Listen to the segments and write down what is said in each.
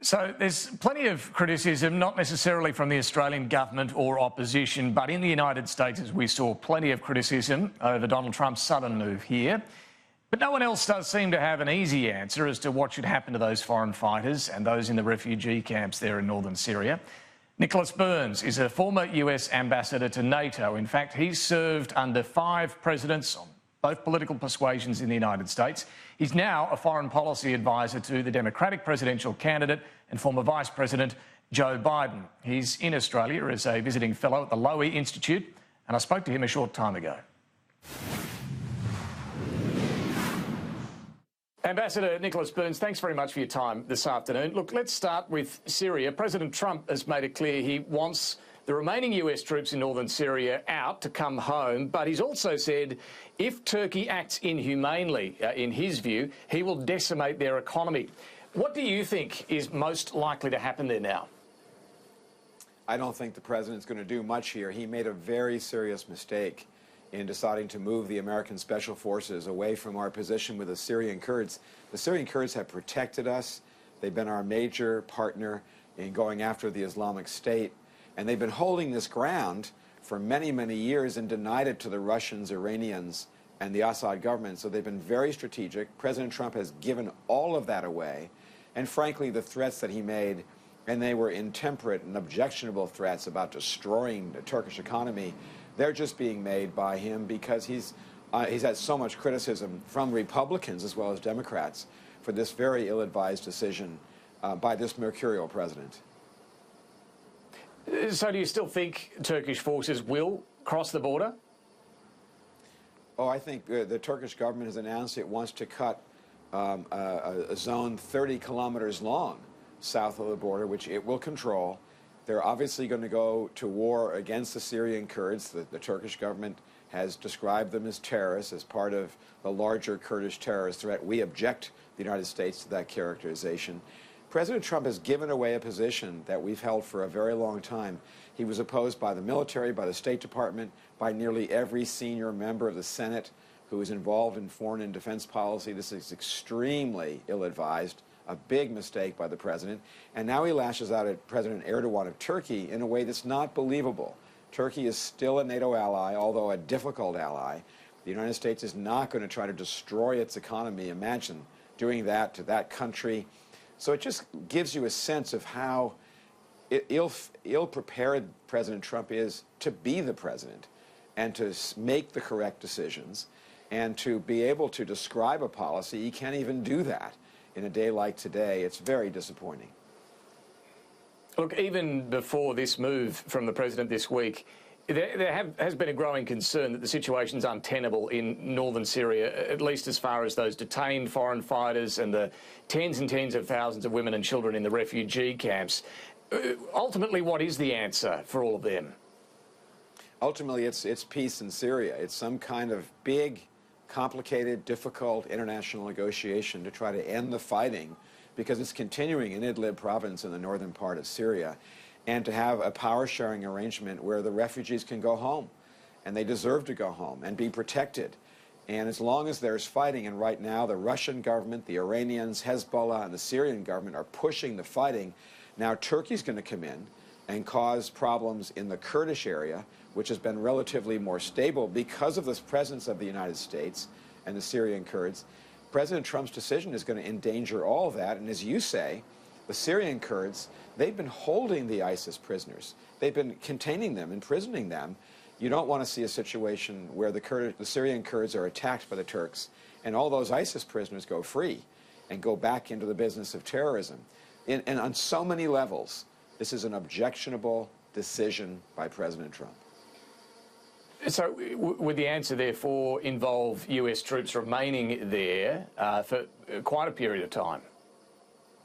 So there's plenty of criticism, not necessarily from the Australian government or opposition, but in the United States, as we saw, plenty of criticism over Donald Trump's sudden move here. But no one else does seem to have an easy answer as to what should happen to those foreign fighters and those in the refugee camps there in northern Syria. Nicholas Burns is a former US ambassador to NATO. In fact, he's served under 5 presidents on both political persuasions in the United States. He's now a foreign policy advisor to the Democratic presidential candidate and former Vice President Joe Biden. He's in Australia as a visiting fellow at the Lowy Institute, and I spoke to him a short time ago. Ambassador Nicholas Burns, thanks very much for your time this afternoon. Look, let's start with Syria. President Trump has made it clear he wants the remaining US troops in northern Syria out to come home, but he's also said if Turkey acts inhumanely, in his view, he will decimate their economy. What do you think is most likely to happen there now? I don't think the president's going to do much here. He made a very serious mistake in deciding to move the American Special Forces away from our position with the Syrian Kurds. The Syrian Kurds have protected us. They've been our major partner in going after the Islamic State. And they've been holding this ground for many, many years and denied it to the Russians, Iranians, and the Assad government. So they've been very strategic. President Trump has given all of that away. And frankly, the threats that he made, and they were intemperate and objectionable threats about destroying the Turkish economy, they're just being made by him because he's had so much criticism from Republicans as well as Democrats for this very ill-advised decision by this mercurial president. So do you still think Turkish forces will cross the border? Oh, I think the Turkish government has announced it wants to cut a zone 30 kilometers long south of the border, which it will control. They're obviously going to go to war against the Syrian Kurds. The Turkish government has described them as terrorists, as part of the larger Kurdish terrorist threat. We object, the United States, to that characterization. President Trump has given away a position that we've held for a very long time. He was opposed by the military, by the State Department, by nearly every senior member of the Senate who is involved in foreign and defense policy. This is extremely ill-advised, a big mistake by the president. And now he lashes out at President Erdogan of Turkey in a way that's not believable. Turkey is still a NATO ally, although a difficult ally. The United States is not going to try to destroy its economy. Imagine doing that to that country. So it just gives you a sense of how ill-prepared President Trump is to be the president and to make the correct decisions and to be able to describe a policy. He can't even do that in a day like today. It's very disappointing. Look, even before this move from the president this week, there has been a growing concern that the situation's untenable in northern Syria, at least as far as those detained foreign fighters and the tens and tens of thousands of women and children in the refugee camps. Ultimately, what is the answer for all of them? Ultimately, it's peace in Syria. It's some kind of big, complicated, difficult international negotiation to try to end the fighting, because it's continuing in Idlib province in the northern part of Syria, and to have a power-sharing arrangement where the refugees can go home, and they deserve to go home and be protected. And as long as there's fighting, and right now the Russian government, the Iranians, Hezbollah, and the Syrian government are pushing the fighting, now Turkey's going to come in and cause problems in the Kurdish area, which has been relatively more stable because of the presence of the United States and the Syrian Kurds. President Trump's decision is going to endanger all of that. And as you say, the Syrian Kurds, they've been holding the ISIS prisoners. They've been containing them, imprisoning them. You don't want to see a situation where the Syrian Kurds are attacked by the Turks and all those ISIS prisoners go free and go back into the business of terrorism. And on so many levels, this is an objectionable decision by President Trump. So would the answer, therefore, involve US troops remaining there for quite a period of time?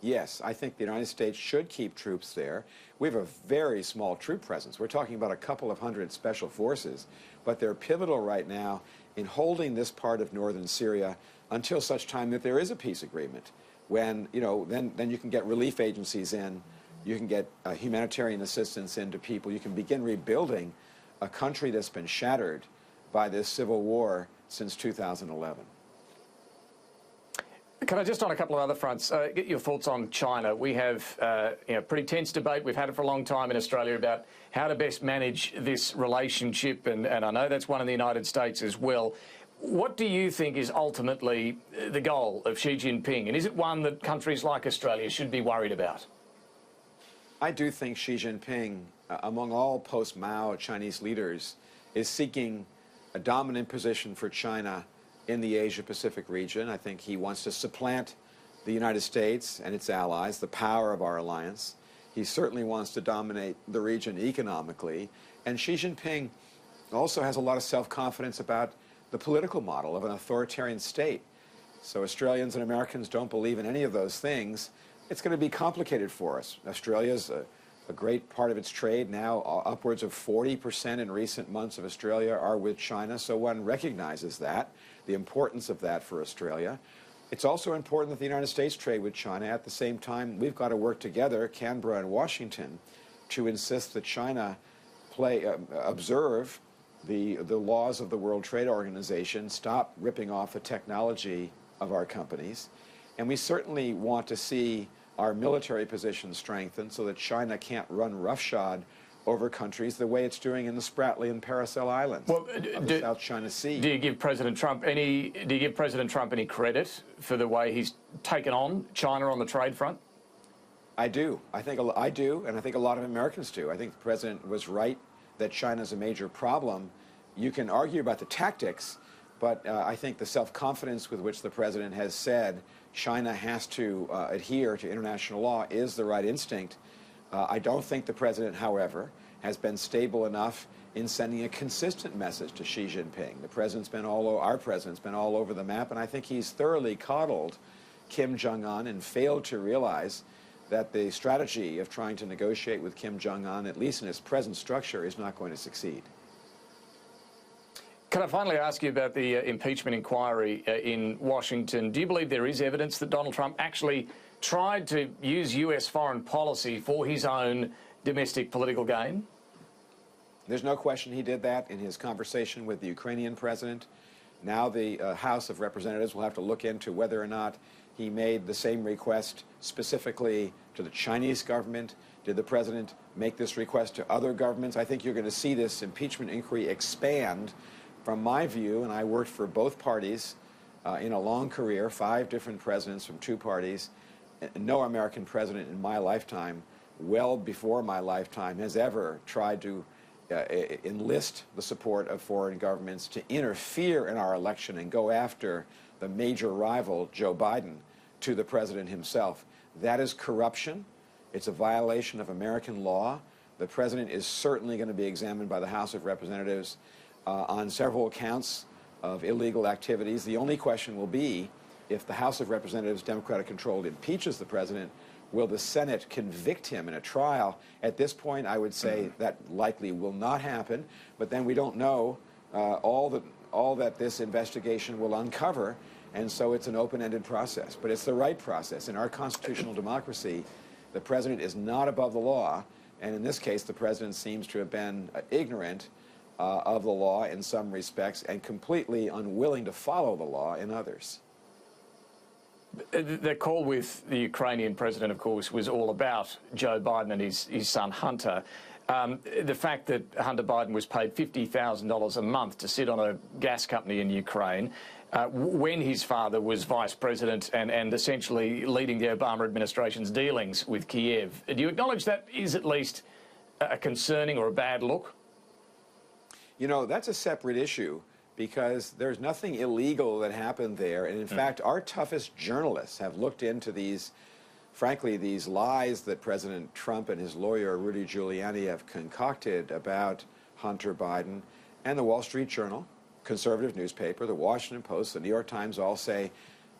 Yes, I think the United States should keep troops there. We have a very small troop presence. We're talking about a couple of hundred special forces, but they're pivotal right now in holding this part of northern Syria until such time that there is a peace agreement. When, then you can get relief agencies in, you can get humanitarian assistance into people, you can begin rebuilding a country that's been shattered by this civil war since 2011. Can I just on a couple of other fronts get your thoughts on China? We have pretty tense debate. We've had it for a long time in Australia about how to best manage this relationship, and I know that's one in the United States as well. What do you think is ultimately the goal of Xi Jinping, and is it one that countries like Australia should be worried about? I do think Xi Jinping, among all post-Mao Chinese leaders, is seeking a dominant position for China in the Asia-Pacific region. I think he wants to supplant the United States and its allies, the power of our alliance. He certainly wants to dominate the region economically. And Xi Jinping also has a lot of self-confidence about the political model of an authoritarian state. So Australians and Americans don't believe in any of those things. It's going to be complicated for us. Australia's a great part of its trade now, upwards of 40% in recent months of Australia are with China, so one recognizes that, the importance of that for Australia. It's also important that the United States trade with China. At the same time, we've got to work together, Canberra and Washington, to insist that China observe the laws of the World Trade Organization, stop ripping off the technology of our companies. And we certainly want to see our military position strengthened so that China can't run roughshod over countries the way it's doing in the Spratly and Paracel Islands of the South China Sea. Do you give President Trump any credit for the way he's taken on China on the trade front? I do. I do, and I think a lot of Americans do. I think the president was right that China's a major problem. You can argue about the tactics, but I think the self-confidence with which the president has said China has to adhere to international law is the right instinct. I don't think the president, however, has been stable enough in sending a consistent message to Xi Jinping. Our president's been all over the map, and I think he's thoroughly coddled Kim Jong-un and failed to realize that the strategy of trying to negotiate with Kim Jong-un, at least in its present structure, is not going to succeed. Can I finally ask you about the impeachment inquiry in Washington? Do you believe there is evidence that Donald Trump actually tried to use US foreign policy for his own domestic political gain? There's no question he did that in his conversation with the Ukrainian president. Now the House of Representatives will have to look into whether or not he made the same request specifically to the Chinese government. Did the president make this request to other governments? I think you're going to see this impeachment inquiry expand. From my view, and I worked for both parties in a long career, 5 different presidents from 2 parties, no American president in my lifetime, well before my lifetime, has ever tried to enlist the support of foreign governments to interfere in our election and go after the major rival, Joe Biden, to the president himself. That is corruption. It's a violation of American law. The president is certainly going to be examined by the House of Representatives on several counts of illegal activities. The only question will be, if the House of Representatives, Democratic-controlled, impeaches the president, will the Senate convict him in a trial? At this point, I would say that likely will not happen, but then we don't know all that this investigation will uncover, and so it's an open-ended process. But it's the right process. In our constitutional democracy, the president is not above the law, and in this case, the president seems to have been ignorant of the law in some respects and completely unwilling to follow the law in others. The call with the Ukrainian president, of course, was all about Joe Biden and his son Hunter. The fact that Hunter Biden was paid $50,000 a month to sit on a gas company in Ukraine when his father was vice president and essentially leading the Obama administration's dealings with Kiev. Do you acknowledge that is at least a concerning or a bad look? You know, that's a separate issue because there's nothing illegal that happened there. And in fact, our toughest journalists have looked into these, frankly, these lies that President Trump and his lawyer, Rudy Giuliani, have concocted about Hunter Biden. And the Wall Street Journal, conservative newspaper, the Washington Post, the New York Times all say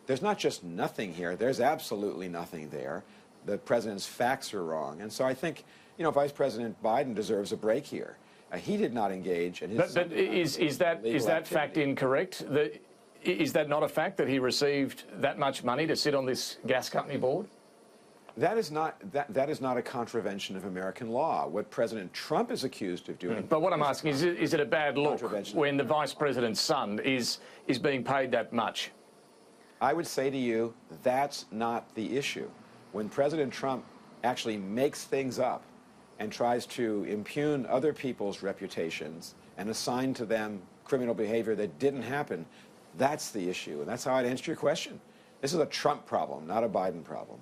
there's not just nothing here, there's absolutely nothing there. The president's facts are wrong. And so I think, you know, Vice President Biden deserves a break here. He did not engage in his. But is that fact incorrect? Is that not a fact that he received that much money to sit on this gas company board? That is not a contravention of American law. What President Trump is accused of doing. But what I'm asking is it a bad look when the vice president's son is being paid that much? I would say to you, that's not the issue. When President Trump actually makes things up and tries to impugn other people's reputations and assign to them criminal behavior that didn't happen, that's the issue. And that's how I'd answer your question. This is a Trump problem, not a Biden problem.